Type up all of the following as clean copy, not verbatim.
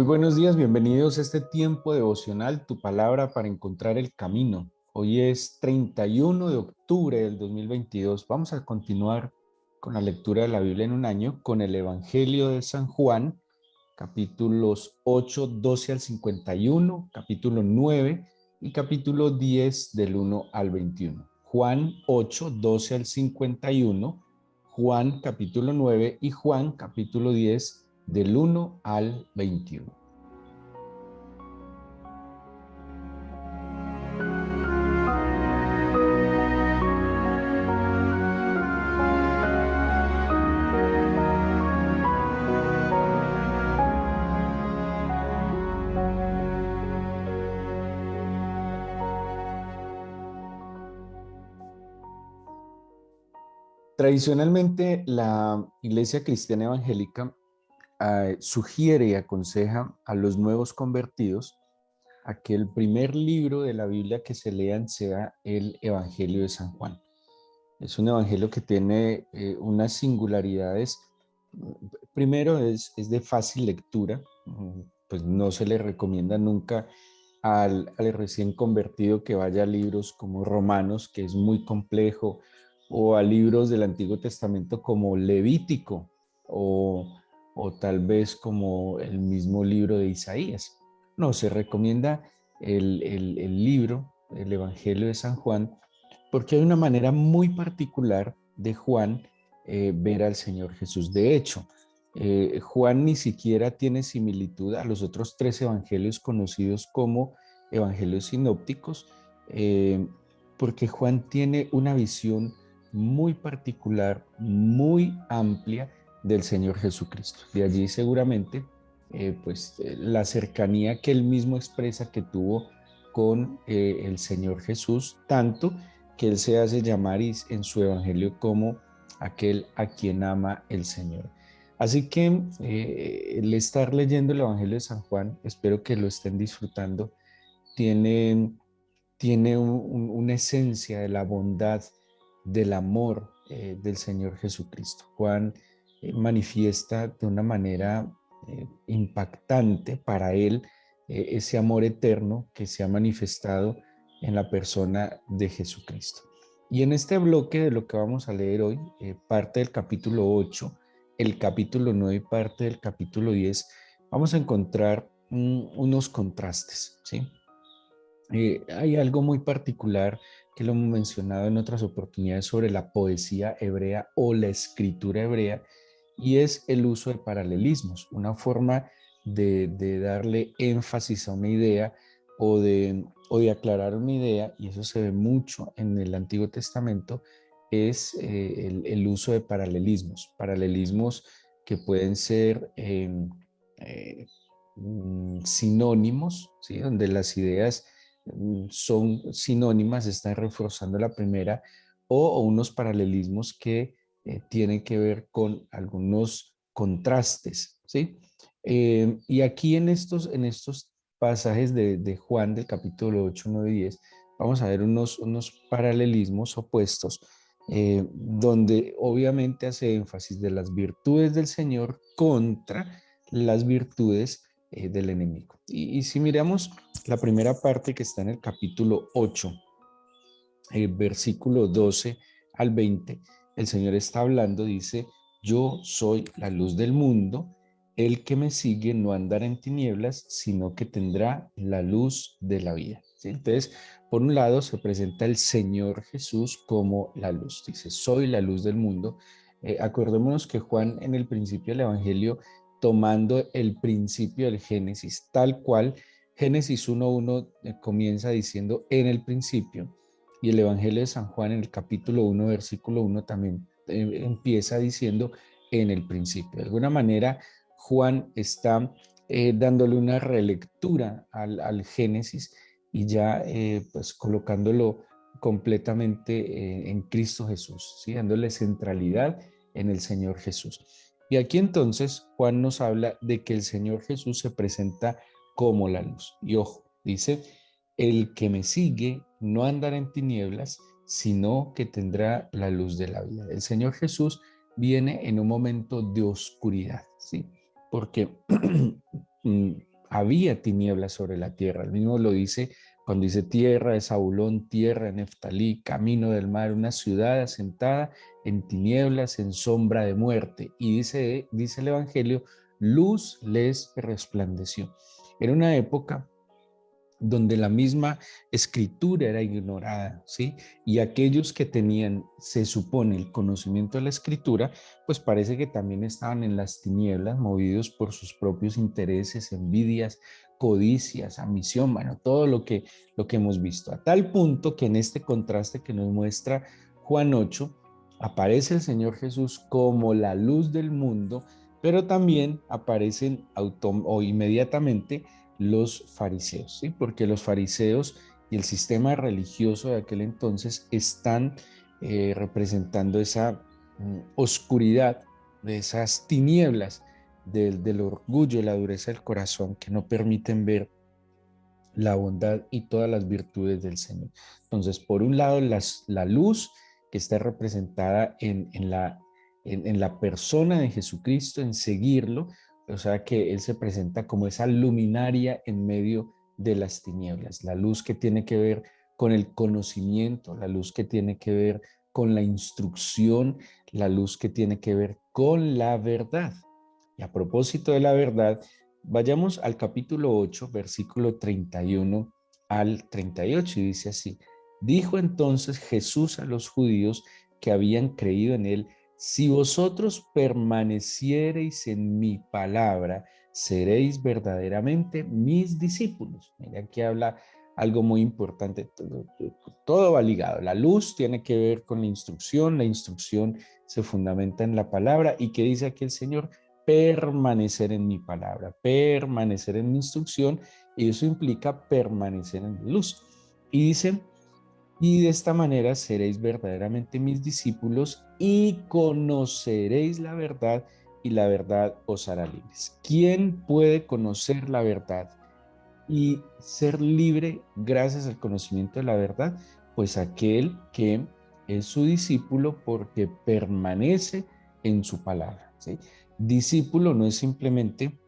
Muy buenos días, bienvenidos a este tiempo devocional, tu palabra para encontrar el camino. Hoy es 31 de octubre del 2022. Vamos a continuar con la lectura de la Biblia en un año con el Evangelio de San Juan, capítulos 8, 12 al 51, capítulo 9 y capítulo 10 del 1 al 21. Juan 8, 12 al 51, Juan capítulo 9 y Juan capítulo 10 del 1 al 21. Tradicionalmente, la Iglesia Cristiana Evangélica sugiere y aconseja a los nuevos convertidos a que el primer libro de la Biblia que se lean sea el Evangelio de San Juan. Es un evangelio que tiene unas singularidades. Primero, es de fácil lectura, pues no se le recomienda nunca al recién convertido que vaya a libros como Romanos, que es muy complejo, o a libros del Antiguo Testamento como Levítico, o tal vez como el mismo libro de Isaías. No, se recomienda el libro, el Evangelio de San Juan, porque hay una manera muy particular de Juan ver al Señor Jesús. De hecho, Juan ni siquiera tiene similitud a los otros tres evangelios conocidos como evangelios sinópticos, porque Juan tiene una visión muy particular, muy amplia del Señor Jesucristo. De allí seguramente la cercanía que él mismo expresa que tuvo con el Señor Jesús, tanto que él se hace llamar en su evangelio como aquel a quien ama el Señor. Así que el estar leyendo el Evangelio de San Juan, espero que lo estén disfrutando, tiene, tiene una esencia de la bondad, del amor del Señor Jesucristo. Juan manifiesta de una manera impactante para él ese amor eterno que se ha manifestado en la persona de Jesucristo. Y en este bloque de lo que vamos a leer hoy, parte del capítulo 8, el capítulo 9 y parte del capítulo 10, vamos a encontrar unos contrastes, ¿sí? Hay algo muy particular que lo hemos mencionado en otras oportunidades sobre la poesía hebrea o la escritura hebrea, y es el uso de paralelismos, una forma de darle énfasis a una idea o de aclarar una idea, y eso se ve mucho en el Antiguo Testamento, es el uso de paralelismos que pueden ser sinónimos, ¿sí? Donde las ideas son sinónimas, están reforzando la primera, o unos paralelismos que tienen que ver con algunos contrastes, ¿sí? Y aquí en estos pasajes de Juan del capítulo 8, 9 y 10, vamos a ver unos paralelismos opuestos, donde obviamente hace énfasis de las virtudes del Señor contra las virtudes del enemigo. Y si miramos la primera parte que está en el capítulo 8, versículo 12 al 20, el Señor está hablando, dice: yo soy la luz del mundo, el que me sigue no andará en tinieblas, sino que tendrá la luz de la vida. ¿Sí? Entonces, por un lado se presenta el Señor Jesús como la luz, dice: soy la luz del mundo. Acordémonos que Juan en el principio del Evangelio, tomando el principio del Génesis, tal cual, Génesis 1:1 comienza diciendo en el principio, y el Evangelio de San Juan en el capítulo 1, versículo 1 también empieza diciendo en el principio. De alguna manera, Juan está dándole una relectura al Génesis y ya pues colocándolo completamente en Cristo Jesús, ¿sí? Dándole centralidad en el Señor Jesús. Y aquí entonces Juan nos habla de que el Señor Jesús se presenta como la luz. Y ojo, dice: el que me sigue no andará en tinieblas, sino que tendrá la luz de la vida. El Señor Jesús viene en un momento de oscuridad, ¿sí? Porque había tinieblas sobre la tierra. El mismo lo dice cuando dice tierra de Zabulón, tierra de Neftalí, camino del mar, una ciudad asentada en tinieblas, en sombra de muerte. Y dice el Evangelio, luz les resplandeció. Era una época donde la misma escritura era ignorada, ¿sí? Y aquellos que tenían, se supone, el conocimiento de la escritura, pues parece que también estaban en las tinieblas, movidos por sus propios intereses, envidias, codicias, ambición, bueno, todo lo que hemos visto. A tal punto que en este contraste que nos muestra Juan 8, aparece el Señor Jesús como la luz del mundo, pero también aparecen inmediatamente los fariseos, ¿sí? Porque los fariseos y el sistema religioso de aquel entonces están representando esa oscuridad, de esas tinieblas del orgullo, la dureza del corazón que no permiten ver la bondad y todas las virtudes del Señor. Entonces, por un lado, la luz que está representada en la persona de Jesucristo, en seguirlo, o sea que Él se presenta como esa luminaria en medio de las tinieblas, la luz que tiene que ver con el conocimiento, la luz que tiene que ver con la instrucción, la luz que tiene que ver con la verdad. Y a propósito de la verdad, vayamos al capítulo 8, versículo 31 al 38, y dice así: dijo entonces Jesús a los judíos que habían creído en él: si vosotros permaneciereis en mi palabra, seréis verdaderamente mis discípulos. Mira, aquí habla algo muy importante, todo va ligado. La luz tiene que ver con la instrucción se fundamenta en la palabra. ¿Y qué dice aquí el Señor? Permanecer en mi palabra, permanecer en mi instrucción, y eso implica permanecer en la luz. Y dice, y de esta manera seréis verdaderamente mis discípulos y conoceréis la verdad, y la verdad os hará libres. ¿Quién puede conocer la verdad y ser libre gracias al conocimiento de la verdad? Pues aquel que es su discípulo porque permanece en su palabra, ¿sí? Discípulo no es simplemente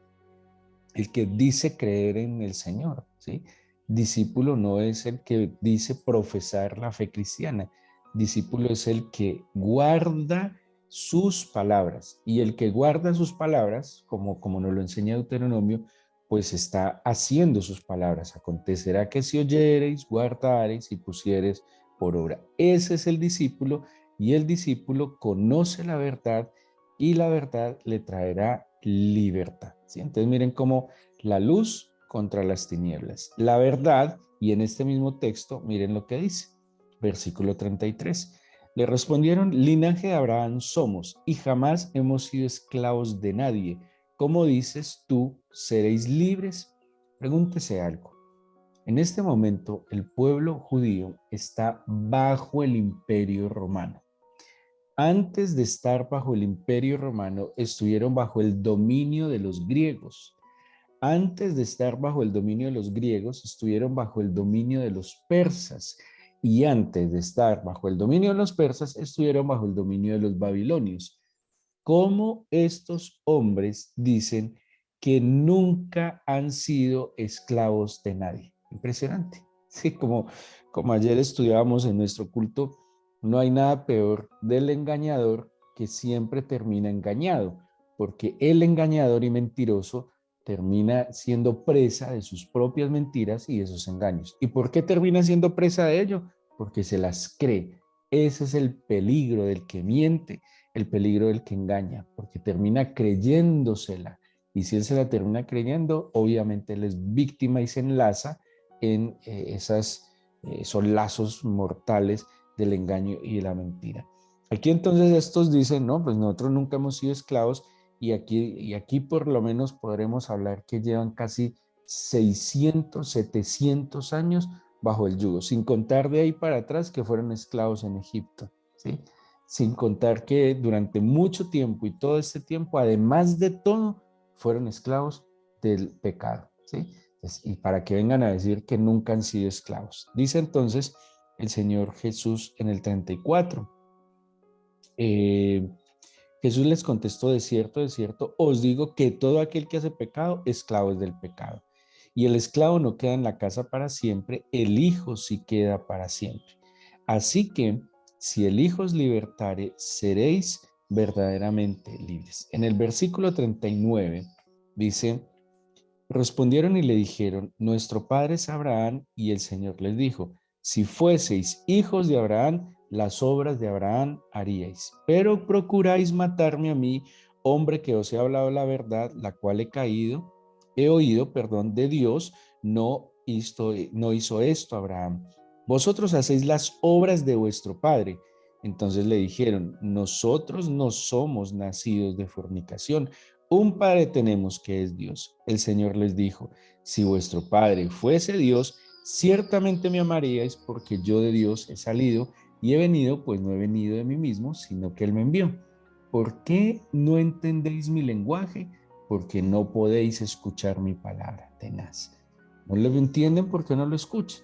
el que dice creer en el Señor, ¿sí? Discípulo no es el que dice profesar la fe cristiana. Discípulo es el que guarda sus palabras. Y el que guarda sus palabras, como nos lo enseña Deuteronomio, pues está haciendo sus palabras. Acontecerá que si oyereis, guardareis y pusiereis por obra. Ese es el discípulo, y el discípulo conoce la verdad y la verdad le traerá libertad, ¿sí? Entonces miren cómo la luz contra las tinieblas, la verdad, y en este mismo texto miren lo que dice, versículo 33. Le respondieron: linaje de Abraham somos y jamás hemos sido esclavos de nadie. ¿Cómo dices tú, seréis libres? Pregúntese algo. En este momento el pueblo judío está bajo el imperio romano. Antes de estar bajo el imperio romano, estuvieron bajo el dominio de los griegos. Antes de estar bajo el dominio de los griegos, estuvieron bajo el dominio de los persas. Y antes de estar bajo el dominio de los persas, estuvieron bajo el dominio de los babilonios. ¿Cómo estos hombres dicen que nunca han sido esclavos de nadie? Impresionante. Sí, como ayer estudiábamos en nuestro culto, no hay nada peor del engañador que siempre termina engañado, porque el engañador y mentiroso termina siendo presa de sus propias mentiras y de sus engaños. ¿Y por qué termina siendo presa de ello? Porque se las cree. Ese es el peligro del que miente, el peligro del que engaña, porque termina creyéndosela. Y si él se la termina creyendo, obviamente él es víctima y se enlaza en esos lazos mortales del engaño y de la mentira. Aquí entonces estos dicen: no, pues nosotros nunca hemos sido esclavos, y aquí por lo menos podremos hablar que llevan casi 600, 700 años bajo el yugo, sin contar de ahí para atrás que fueron esclavos en Egipto, ¿sí? Sin contar que durante mucho tiempo, y todo este tiempo, además de todo, fueron esclavos del pecado, ¿sí? Y para que vengan a decir que nunca han sido esclavos. Dice entonces el Señor Jesús en el 34. Jesús les contestó: de cierto, os digo que todo aquel que hace pecado, esclavo es del pecado. y el esclavo no queda en la casa para siempre, el hijo sí queda para siempre. Así que si el hijo os libertare, seréis verdaderamente libres. En el versículo 39 dice: respondieron y le dijeron: nuestro padre es Abraham. Y el Señor les dijo: si fueseis hijos de Abraham, las obras de Abraham haríais. Pero procuráis matarme a mí, hombre que os he hablado la verdad, la cual he oído, de Dios. No hizo esto Abraham. Vosotros hacéis las obras de vuestro padre. Entonces le dijeron: nosotros no somos nacidos de fornicación. Un padre tenemos, que es Dios. El Señor les dijo: si vuestro padre fuese Dios, ciertamente me amaríais, porque yo de Dios he salido y he venido, pues no he venido de mí mismo, sino que Él me envió. ¿Por qué no entendéis mi lenguaje? Porque no podéis escuchar mi palabra tenaz. No lo entienden porque no lo escuchan.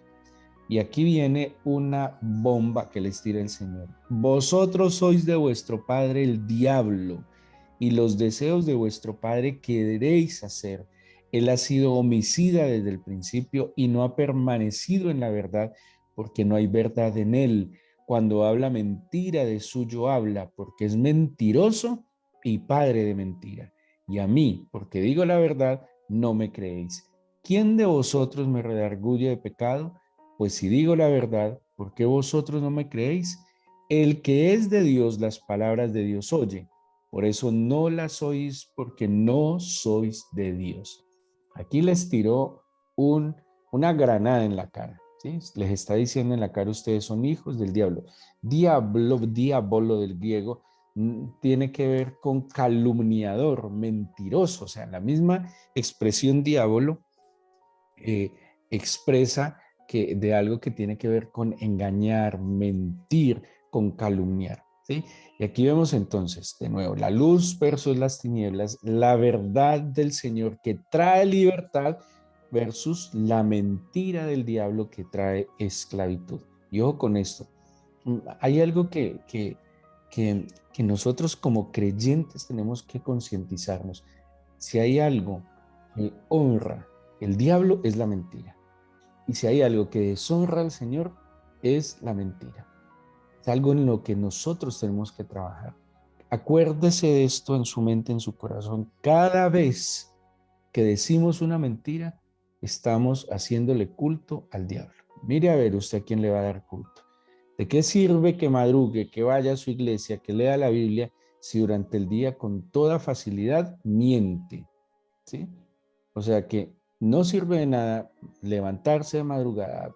Y aquí viene una bomba que les tira el Señor. Vosotros sois de vuestro padre el diablo, y los deseos de vuestro padre queréis hacer. Él ha sido homicida desde el principio y no ha permanecido en la verdad, porque no hay verdad en él. Cuando habla mentira, de suyo habla, porque es mentiroso y padre de mentira. Y a mí, porque digo la verdad, no me creéis. ¿Quién de vosotros me redarguye de pecado? Pues si digo la verdad, ¿por qué vosotros no me creéis? El que es de Dios, las palabras de Dios oye. Por eso no las oís, porque no sois de Dios. Aquí les tiró una granada en la cara. ¿Sí? Les está diciendo en la cara: ustedes son hijos del diablo. Diablo del griego, tiene que ver con calumniador, mentiroso. O sea, la misma expresión diablo eh, expresa que de algo que tiene que ver con engañar, mentir, con calumniar. ¿Sí? Y aquí vemos entonces de nuevo la luz versus las tinieblas, la verdad del Señor que trae libertad versus la mentira del diablo que trae esclavitud. Y ojo con esto, hay algo que nosotros como creyentes tenemos que concientizarnos. Si hay algo que honra el diablo, es la mentira. Y si hay algo que deshonra al Señor, es la mentira. Es algo en lo que nosotros tenemos que trabajar. Acuérdese de esto en su mente, en su corazón. Cada vez que decimos una mentira, estamos haciéndole culto al diablo. Mire a ver usted a quién le va a dar culto. ¿De qué sirve que madrugue, que vaya a su iglesia, que lea la Biblia, si durante el día con toda facilidad miente? ¿Sí? O sea que no sirve de nada levantarse de madrugada,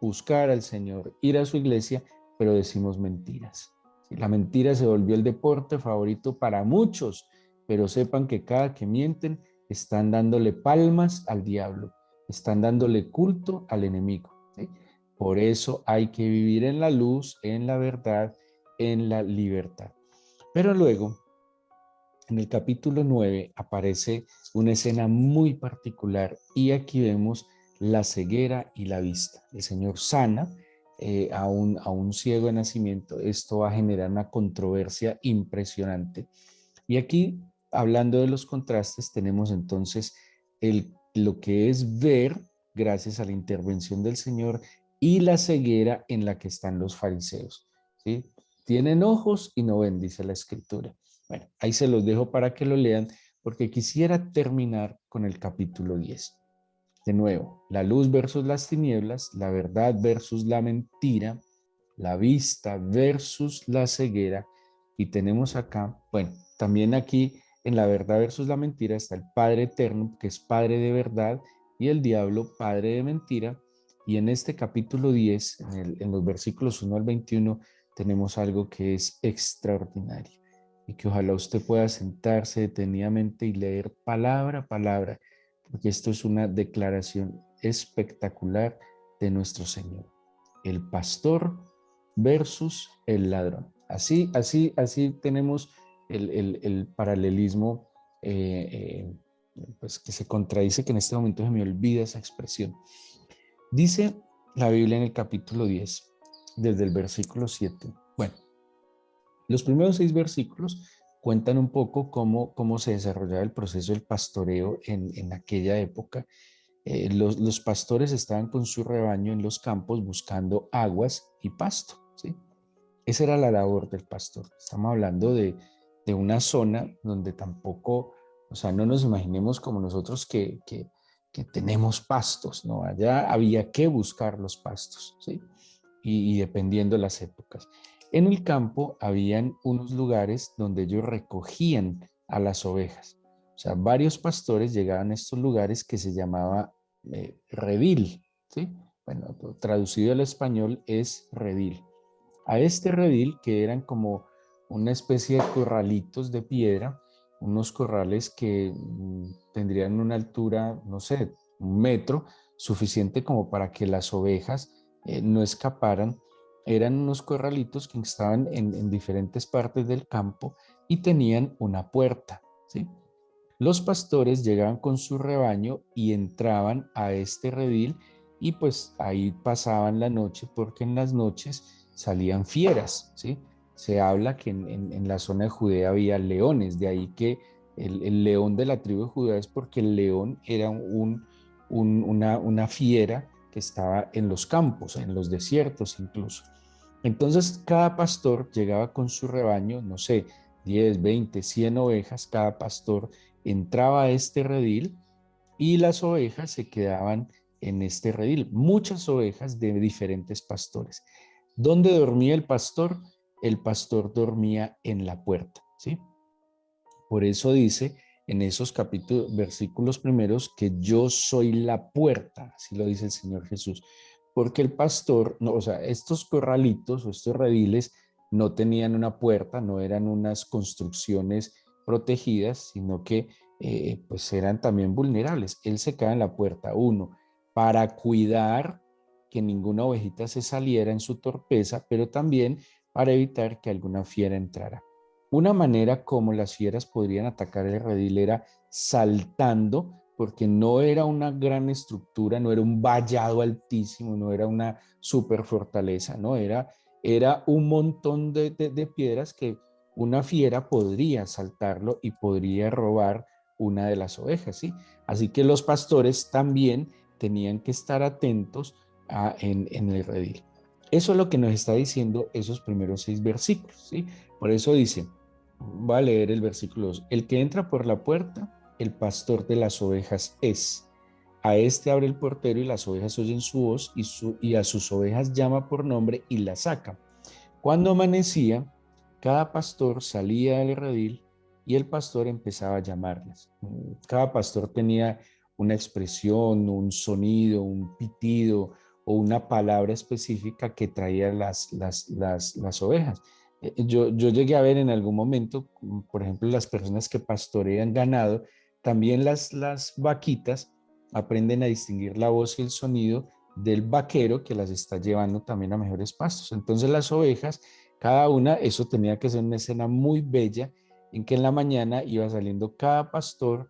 buscar al Señor, ir a su iglesia, pero decimos mentiras. ¿Sí? La mentira se volvió el deporte favorito para muchos, pero sepan que cada que mienten están dándole palmas al diablo, están dándole culto al enemigo. ¿Sí? Por eso hay que vivir en la luz, en la verdad, en la libertad. Pero luego, en el capítulo 9 aparece una escena muy particular y aquí vemos la ceguera y la vista. El Señor sana a un ciego de nacimiento. Esto va a generar una controversia impresionante. Y aquí, hablando de los contrastes, tenemos entonces lo que es ver gracias a la intervención del Señor y la ceguera en la que están los fariseos. ¿Sí? Tienen ojos y no ven, dice la Escritura. Bueno, ahí se los dejo para que lo lean, porque quisiera terminar con el capítulo 10. De nuevo, la luz versus las tinieblas, la verdad versus la mentira, la vista versus la ceguera. Y tenemos acá, bueno, también aquí en la verdad versus la mentira está el Padre Eterno, que es Padre de verdad, y el diablo, Padre de mentira. Y en este capítulo 10, en los versículos 1 al 21, tenemos algo que es extraordinario y que ojalá usted pueda sentarse detenidamente y leer palabra a palabra, porque esto es una declaración espectacular de nuestro Señor. El pastor versus el ladrón. Así tenemos el paralelismo pues que se contradice, que en este momento se me olvida esa expresión. Dice la Biblia en el capítulo 10, desde el versículo 7. Bueno, los primeros 6 versículos cuentan un poco cómo se desarrollaba el proceso del pastoreo en aquella época. los pastores estaban con su rebaño en los campos buscando aguas y pasto, ¿sí? Esa era la labor del pastor. Estamos hablando de una zona donde tampoco, o sea, no nos imaginemos como nosotros que tenemos pastos, ¿no? Allá había que buscar los pastos, ¿sí? Y dependiendo de las épocas. En el campo habían unos lugares donde ellos recogían a las ovejas. O sea, varios pastores llegaban a estos lugares que se llamaba redil, ¿sí? Bueno, traducido al español es redil. A este redil, que eran como una especie de corralitos de piedra, unos corrales que tendrían una altura, no sé, 1 metro, suficiente como para que las ovejas no escaparan. Eran unos corralitos que estaban en diferentes partes del campo y tenían una puerta, ¿sí? Los pastores llegaban con su rebaño y entraban a este redil y pues ahí pasaban la noche porque en las noches salían fieras, ¿sí? Se habla que en la zona de Judea había leones, de ahí que el león de la tribu de Judá es porque el león era una fiera que estaba en los campos, en los desiertos incluso. Entonces cada pastor llegaba con su rebaño, no sé, 10, 20, 100 ovejas, cada pastor entraba a este redil y las ovejas se quedaban en este redil. Muchas ovejas de diferentes pastores. ¿Dónde dormía el pastor? El pastor dormía en la puerta, ¿sí? Por eso dice en esos capítulos, versículos primeros, que yo soy la puerta, así lo dice el Señor Jesús. Porque el pastor, no, o sea, estos corralitos o estos rediles no tenían una puerta, no eran unas construcciones protegidas, sino que pues eran también vulnerables. Él se queda en la puerta, uno, para cuidar que ninguna ovejita se saliera en su torpeza, pero también para evitar que alguna fiera entrara. Una manera como las fieras podrían atacar el redil era saltando, porque no era una gran estructura, no era un vallado altísimo, no era una super fortaleza, no era un montón de piedras que una fiera podría saltarlo y podría robar una de las ovejas, ¿sí? Así que los pastores también tenían que estar atentos en el redil. Eso es lo que nos está diciendo esos primeros 6 versículos, ¿sí? Por eso dice, voy a leer el versículo 2. El que entra por la puerta, el pastor de las ovejas es. A este abre el portero y las ovejas oyen su voz y a sus ovejas llama por nombre y las saca. Cuando amanecía, cada pastor salía del redil y el pastor empezaba a llamarlas. Cada pastor tenía una expresión, un sonido, un pitido o una palabra específica que traía las ovejas. Yo llegué a ver en algún momento, por ejemplo, las personas que pastorean ganado, también las vaquitas aprenden a distinguir la voz y el sonido del vaquero que las está llevando también a mejores pastos. Entonces las ovejas, cada una, eso tenía que ser una escena muy bella en que en la mañana iba saliendo cada pastor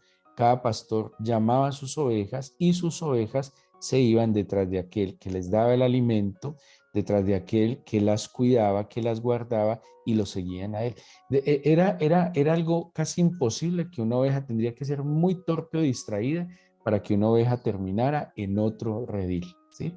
llamaba a sus ovejas y sus ovejas se iban detrás de aquel que les daba el alimento, detrás de aquel que las cuidaba, que las guardaba y lo seguían a él. Era algo casi imposible que una oveja tendría que ser muy torpe o distraída para que una oveja terminara en otro redil, ¿sí?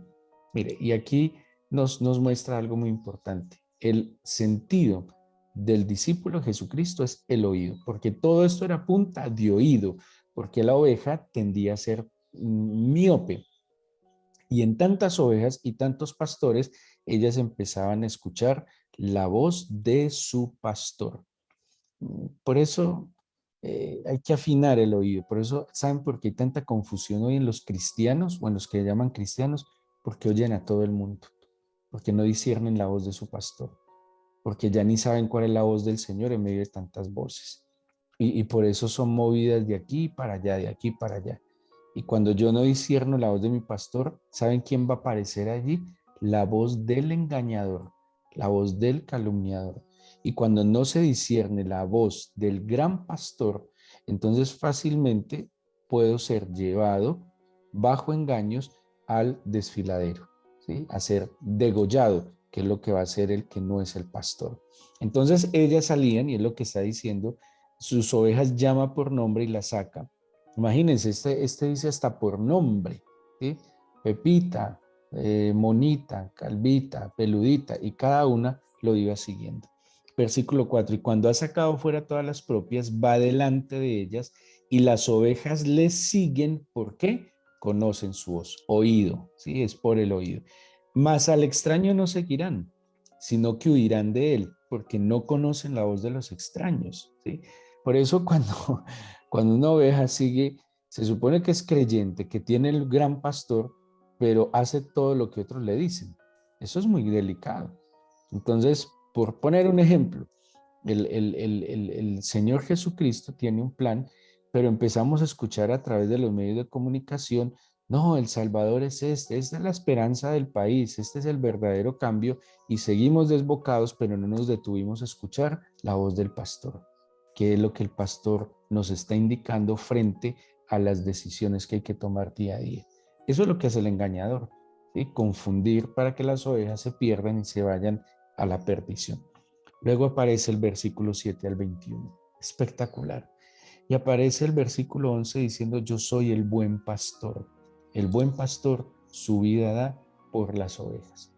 Mire, y aquí nos muestra algo muy importante. El sentido del discípulo Jesucristo es el oído, porque todo esto era punta de oído, porque la oveja tendía a ser miope. Y en tantas ovejas y tantos pastores, ellas empezaban a escuchar la voz de su pastor. Por eso hay que afinar el oído. Por eso, ¿saben por qué hay tanta confusión hoy en los cristianos o en los que llaman cristianos? Porque oyen a todo el mundo, porque no disciernen la voz de su pastor, porque ya ni saben cuál es la voz del Señor en medio de tantas voces. Y por eso son movidas de aquí para allá, de aquí para allá. Y cuando yo no discierno la voz de mi pastor, ¿saben quién va a aparecer allí? La voz del engañador, la voz del calumniador. Y cuando no se discierne la voz del gran pastor, entonces fácilmente puedo ser llevado bajo engaños al desfiladero, ¿sí? A ser degollado, que es lo que va a hacer el que no es el pastor. Entonces ellas salían, y es lo que está diciendo, sus ovejas llama por nombre y las saca. Imagínense, este dice hasta por nombre, ¿sí? Pepita, Monita, Calvita, Peludita, y cada una lo iba siguiendo. Versículo 4, y cuando ha sacado fuera todas las propias, va delante de ellas, y las ovejas le siguen. ¿Por qué? Conocen su voz, oído, ¿sí? Es por el oído. Mas al extraño no seguirán, sino que huirán de él, porque no conocen la voz de los extraños, ¿sí? Por eso cuando una oveja sigue, se supone que es creyente, que tiene el gran pastor, pero hace todo lo que otros le dicen. Eso es muy delicado. Entonces, por poner un ejemplo, el Señor Jesucristo tiene un plan, pero empezamos a escuchar a través de los medios de comunicación, no, el Salvador es esta es la esperanza del país, este es el verdadero cambio, y seguimos desbocados, pero no nos detuvimos a escuchar la voz del pastor, qué es lo que el pastor nos está indicando frente a las decisiones que hay que tomar día a día. Eso es lo que hace el engañador, ¿sí? Confundir para que las ovejas se pierdan y se vayan a la perdición. Luego aparece el versículo 7 al 21, espectacular. Y aparece el versículo 11 diciendo, yo soy el buen pastor. El buen pastor su vida da por las ovejas.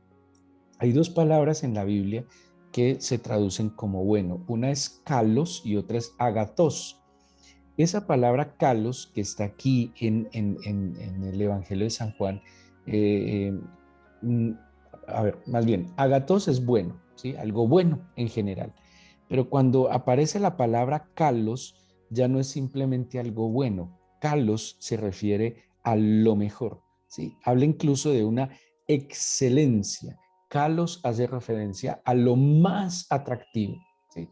Hay dos palabras en la Biblia que se traducen como bueno. Una es kalos y otra es agatos. Esa palabra kalos que está aquí en el Evangelio de San Juan, eh, eh, a ver, más bien, agatos es bueno, ¿sí? Algo bueno en general. Pero cuando aparece la palabra kalos, ya no es simplemente algo bueno. Kalos se refiere a lo mejor, ¿sí? Habla incluso de una excelencia. Kalos hace referencia a lo más atractivo, ¿sí?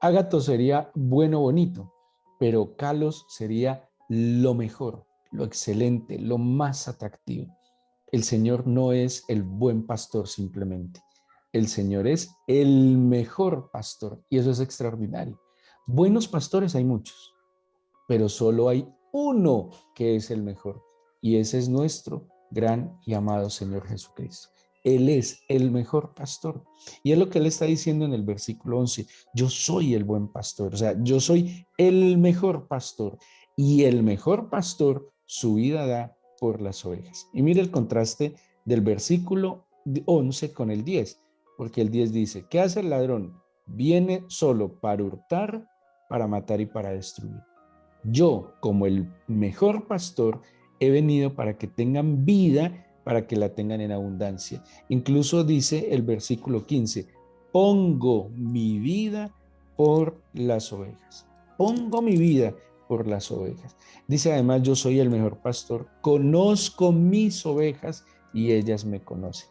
Ágato sería bueno, bonito, pero kalos sería lo mejor, lo excelente, lo más atractivo. El Señor no es el buen pastor simplemente. El Señor es el mejor pastor y eso es extraordinario. Buenos pastores hay muchos, pero solo hay uno que es el mejor y ese es nuestro gran y amado Señor Jesucristo. Él es el mejor pastor. Y es lo que él está diciendo en el versículo 11. Yo soy el buen pastor, o sea, yo soy el mejor pastor y el mejor pastor su vida da por las ovejas. Y mire el contraste del versículo 11 con el 10, porque el 10 dice, ¿qué hace el ladrón? Viene solo para hurtar, para matar y para destruir. Yo, como el mejor pastor, he venido para que tengan vida, para que la tengan en abundancia. Incluso dice el versículo 15, pongo mi vida por las ovejas. Pongo mi vida por las ovejas. Dice además, yo soy el mejor pastor, conozco mis ovejas y ellas me conocen.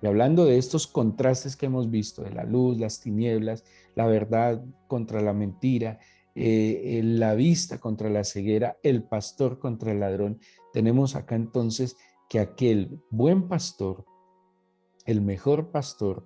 Y hablando de estos contrastes que hemos visto, de la luz, las tinieblas, la verdad contra la mentira, la vista contra la ceguera, el pastor contra el ladrón, tenemos acá entonces que aquel buen pastor, el mejor pastor,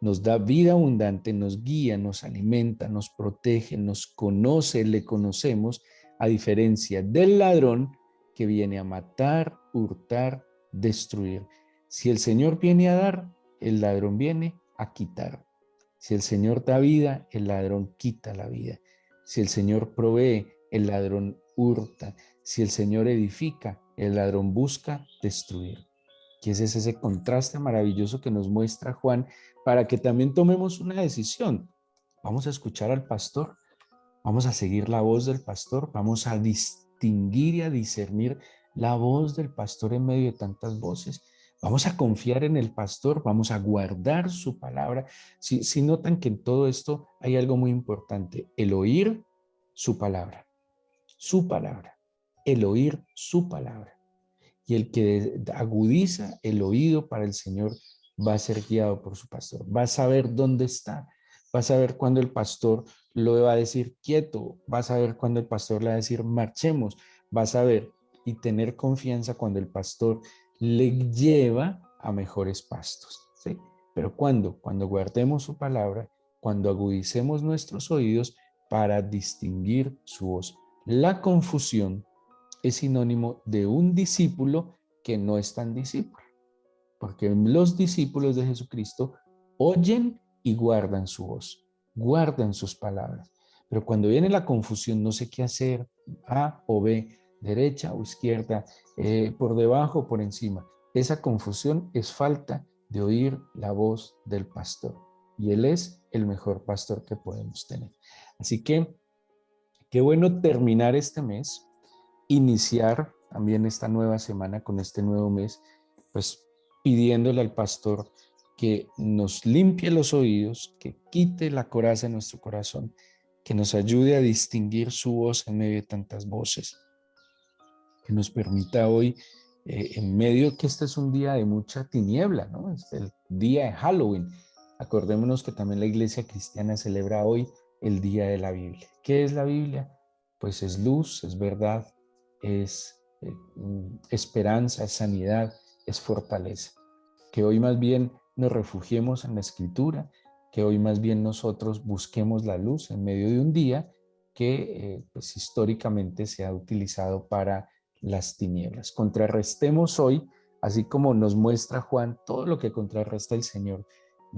nos da vida abundante, nos guía, nos alimenta, nos protege, nos conoce, le conocemos, a diferencia del ladrón que viene a matar, hurtar, destruir. Si el Señor viene a dar, el ladrón viene a quitar. Si el Señor da vida, el ladrón quita la vida. Si el Señor provee, el ladrón hurta. Si el Señor edifica, el ladrón busca destruir. Que ese es ese contraste maravilloso que nos muestra Juan para que también tomemos una decisión. Vamos a escuchar al pastor, vamos a seguir la voz del pastor, vamos a distinguir y a discernir la voz del pastor en medio de tantas voces. Vamos a confiar en el pastor, vamos a guardar su palabra. Si notan que en todo esto hay algo muy importante, el oír su palabra, el oír su palabra. Y el que agudiza el oído para el Señor va a ser guiado por su pastor, va a saber dónde está, va a saber cuando el pastor lo va a decir quieto, va a saber cuando el pastor le va a decir marchemos, va a saber y tener confianza cuando el pastor le lleva a mejores pastos, ¿sí? Pero cuando guardemos su palabra, cuando agudicemos nuestros oídos para distinguir su voz. La confusión es sinónimo de un discípulo que no es tan discípulo, porque los discípulos de Jesucristo oyen y guardan su voz, guardan sus palabras. Pero cuando viene la confusión, no sé qué hacer, A o B, derecha o izquierda, por debajo o por encima. Esa confusión es falta de oír la voz del pastor. Y Él es el mejor pastor que podemos tener. Así que qué bueno terminar este mes, iniciar también esta nueva semana con este nuevo mes, pues pidiéndole al pastor que nos limpie los oídos, que quite la coraza de nuestro corazón, que nos ayude a distinguir su voz en medio de tantas voces, que nos permita hoy, en medio que este es un día de mucha tiniebla, ¿no? Es el día de Halloween. Acordémonos que también la iglesia cristiana celebra hoy el día de la Biblia. ¿Qué es la Biblia? Pues es luz, es verdad, es esperanza, es sanidad, es fortaleza. Que hoy más bien nos refugiemos en la Escritura, que hoy más bien nosotros busquemos la luz en medio de un día que pues históricamente se ha utilizado para las tinieblas. Contrarrestemos hoy, así como nos muestra Juan, todo lo que contrarresta el Señor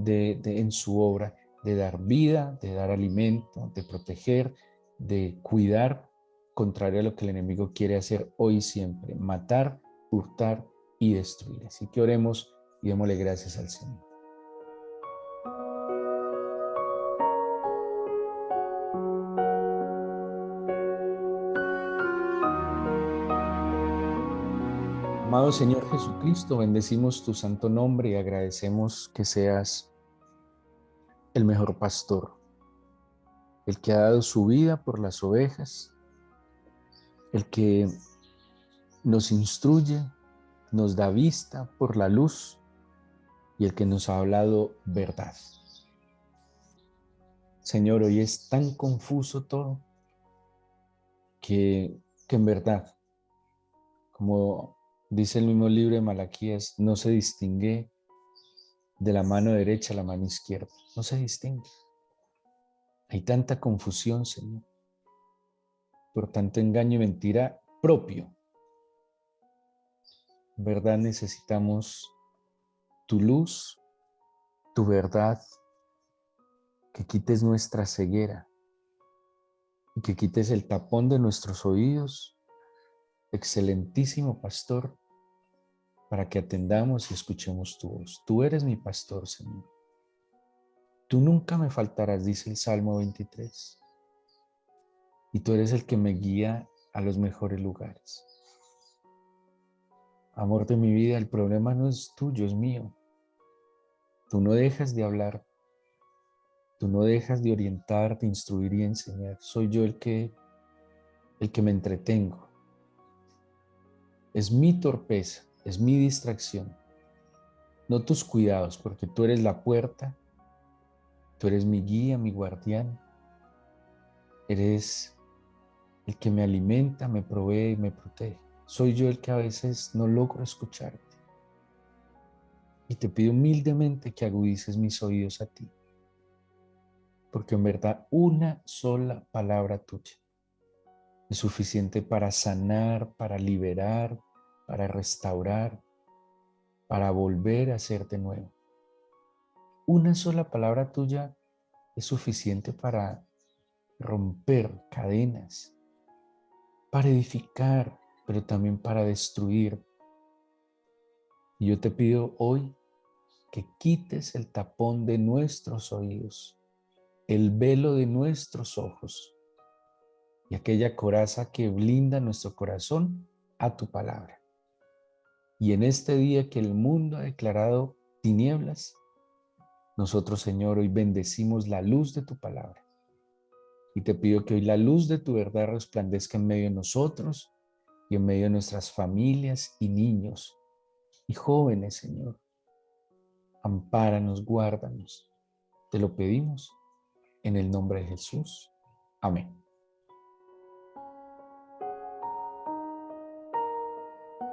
en su obra, de dar vida, de dar alimento, de proteger, de cuidar, contrario a lo que el enemigo quiere hacer hoy y siempre, matar, hurtar y destruir. Así que oremos y démosle gracias al Señor. Amado Señor Jesucristo, bendecimos tu santo nombre y agradecemos que seas el mejor pastor, el que ha dado su vida por las ovejas, el que nos instruye, nos da vista por la luz y el que nos ha hablado verdad. Señor, hoy es tan confuso todo que en verdad, como dice el mismo libro de Malaquías, no se distingue de la mano derecha a la mano izquierda. No se distingue. Hay tanta confusión, Señor, por tanto engaño y mentira propio. En verdad necesitamos tu luz, tu verdad, que quites nuestra ceguera y que quites el tapón de nuestros oídos, excelentísimo pastor, para que atendamos y escuchemos tu voz. Tú eres mi pastor, Señor. Tú nunca me faltarás, dice el Salmo 23. Y tú eres el que me guía a los mejores lugares. Amor de mi vida, el problema no es tuyo, es mío. Tú no dejas de hablar. Tú no dejas de orientar, de instruir y enseñar. Soy yo el que me entretengo. Es mi torpeza, es mi distracción. No tus cuidados, porque tú eres la puerta. Tú eres mi guía, mi guardián. Eres el que me alimenta, me provee y me protege. Soy yo el que a veces no logro escucharte. Y te pido humildemente que agudices mis oídos a ti. Porque en verdad una sola palabra tuya es suficiente para sanar, para liberar, para restaurar, para volver a ser de nuevo. Una sola palabra tuya es suficiente para romper cadenas, para edificar, pero también para destruir. Y yo te pido hoy que quites el tapón de nuestros oídos, el velo de nuestros ojos y aquella coraza que blinda nuestro corazón a tu palabra. Y en este día que el mundo ha declarado tinieblas, nosotros, Señor, hoy bendecimos la luz de tu palabra. Y te pido que hoy la luz de tu verdad resplandezca en medio de nosotros y en medio de nuestras familias y niños y jóvenes, Señor. Ampáranos, guárdanos. Te lo pedimos en el nombre de Jesús. Amén.